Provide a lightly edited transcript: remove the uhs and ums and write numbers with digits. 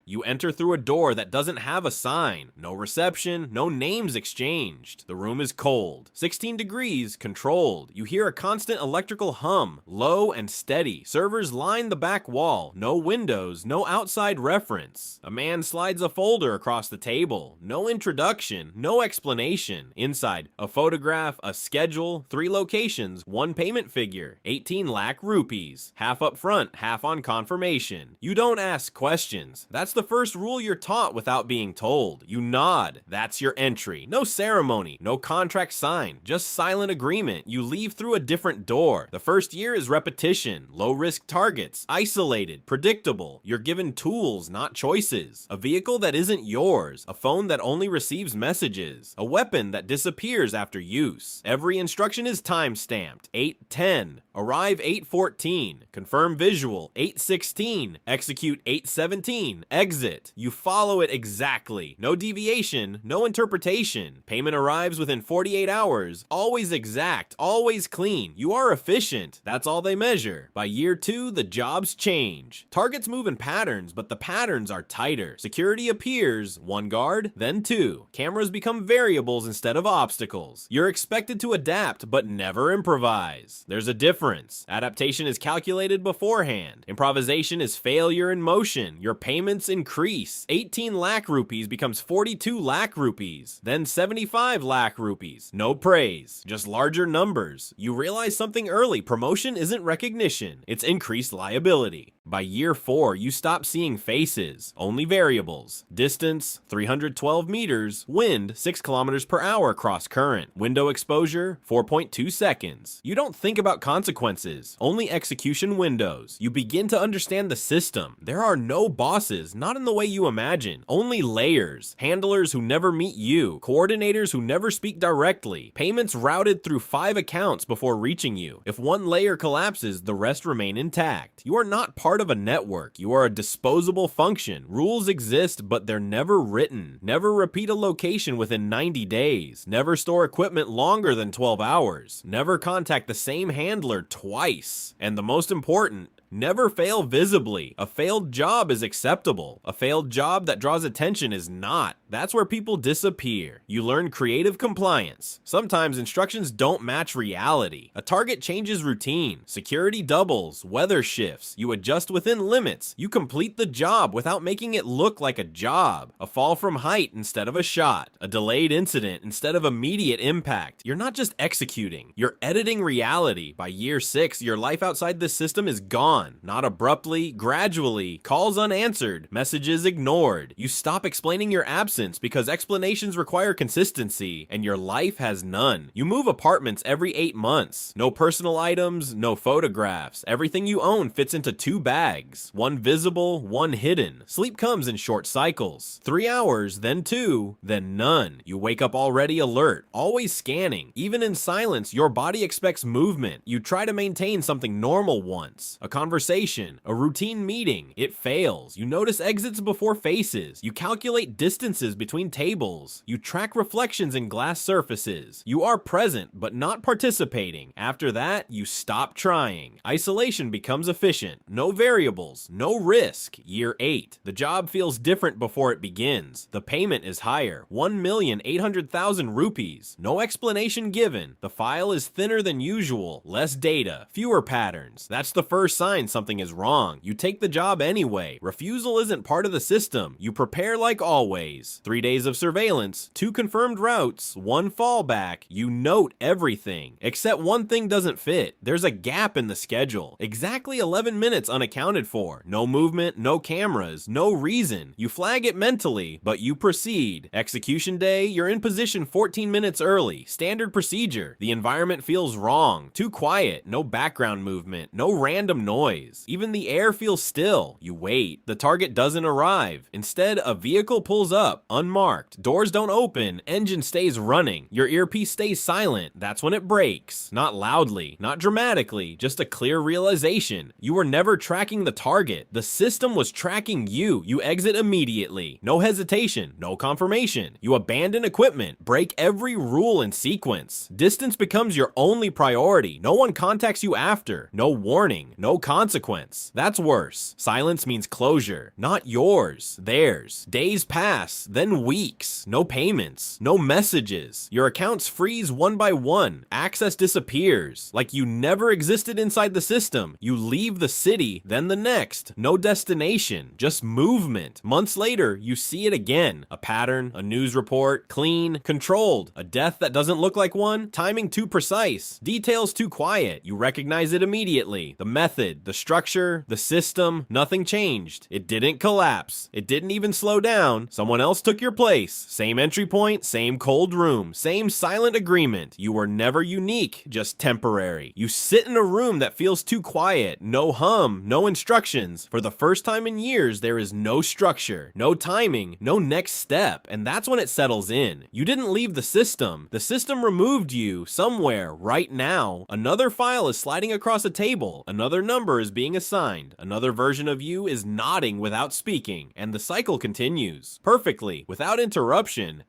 You enter through a door that doesn't have a sign. No reception, no names exchanged. The room is cold. 16 degrees, controlled. You hear a constant electrical hum, low and steady. Servers line the back wall. No windows, no outside reference. A man slides a folder across the table. No introduction, no explanation. Inside, a photograph, a schedule, 3 locations, 1 payment figure, 18 lakh rupees. Half up front, half on confirmation. You don't ask questions. That's the first rule you're taught without being told. You nod. That's your entry. No ceremony, no contract signed, just silent agreement. You leave through a different door. The first year is repetition, low risk targets, isolated, predictable. You're given tools, not choices. A vehicle that isn't yours, a phone that only receives messages, a weapon that disappears after use. Every instruction is time-stamped. 8:10. Arrive 8:14. Confirm visual 8:16. Execute 8:17. Exit. You follow it exactly. No deviation, no interpretation. Payment arrives within 48 hours. Always exact, always clean. You are efficient. That's all they measure. By year 2, the jobs change. Targets move in patterns, but the patterns are tighter. Security appears, 1 guard, then 2. Cameras become variables instead of obstacles. You're expected to adapt, but never improvise. There's a difference. Adaptation is calculated beforehand. Improvisation is failure in motion. Your payments increase. 18 lakh rupees becomes 42 lakh rupees, then 75 lakh rupees. No praise, just larger numbers. You realize something early. Promotion isn't recognition, it's increased liability. By year 4, you stop seeing faces, only variables. Distance, 312 meters. Wind, 6 kilometers per hour cross current. Window exposure, 4.2 seconds. You don't think about consequences, only execution windows. You begin to understand the system. There are no bosses, not in the way you imagine. Only layers. Handlers who never meet you. Coordinators who never speak directly. Payments routed through 5 accounts before reaching you. If one layer collapses, the rest remain intact. You are not part of a network. You are a disposable function. Rules exist, but they're never written. Never repeat a location within 90 days. Never store equipment longer than 12 hours. Never contact the same handler twice. And the most important, never fail visibly. A failed job is acceptable. A failed job that draws attention is not. That's where people disappear. You learn creative compliance. Sometimes instructions don't match reality. A target changes routine. Security doubles. Weather shifts. You adjust within limits. You complete the job without making it look like a job. A fall from height instead of a shot. A delayed incident instead of immediate impact. You're not just executing. You're editing reality. By year 6, your life outside this system is gone. Not abruptly, gradually. Calls unanswered. Messages ignored. You stop explaining your absence because explanations require consistency, and your life has none. You move apartments every 8 months. No personal items, no photographs. Everything you own fits into 2 bags. 1 visible, 1 hidden. Sleep comes in short cycles. 3 hours, then 2, then none. You wake up already alert, always scanning. Even in silence, your body expects movement. You try to maintain something normal once. A conversation, a routine meeting. It fails. You notice exits before faces. You calculate distances between tables. You track reflections in glass surfaces. You are present, but not participating. After that, you stop trying. Isolation becomes efficient. No variables, no risk. Year 8. The job feels different before it begins. The payment is higher, 1,800,000 rupees. No explanation given. The file is thinner than usual. Less data, fewer patterns. That's the first sign something is wrong. You take the job anyway. Refusal isn't part of the system. You prepare like always. 3 days of surveillance, 2 confirmed routes, 1 fallback. You note everything. Except one thing doesn't fit. There's a gap in the schedule. Exactly 11 minutes unaccounted for. No movement, no cameras, no reason. You flag it mentally, but you proceed. Execution day, you're in position 14 minutes early. Standard procedure. The environment feels wrong. Too quiet. No background movement. No random noise. Even the air feels still. You wait. The target doesn't arrive. Instead, a vehicle pulls up, unmarked. Doors don't open. Engine stays running. Your earpiece stays silent. That's when it breaks. Not loudly, not dramatically, just a clear realization. You were never tracking the target. The system was tracking you. You exit immediately. No hesitation, no confirmation. You abandon equipment, break every rule in sequence. Distance becomes your only priority. No one contacts you after. No warning, no consequence. That's worse. Silence means closure, not yours, theirs. Days pass, then weeks. No payments, no messages. Your accounts freeze one by one. Access disappears, like you never existed inside the system. You leave the city, then the next. No destination, just movement. Months later, you see it again. A pattern, a news report, clean, controlled. A death that doesn't look like one, timing too precise, details too quiet. You recognize it immediately. The method, the structure, the system, nothing changed. It didn't collapse. It didn't even slow down. Someone else took your place. Same entry point, same cold room, same silent agreement. You were never unique, just temporary. You sit in a room that feels too quiet. No hum, no instructions. For the first time in years, there is no structure, no timing, no next step, and that's when it settles in. You didn't leave the system. The system removed you somewhere right now. Another file is sliding across a table. Another number is being assigned. Another version of you is nodding without speaking, and the cycle continues perfectly, without interruption.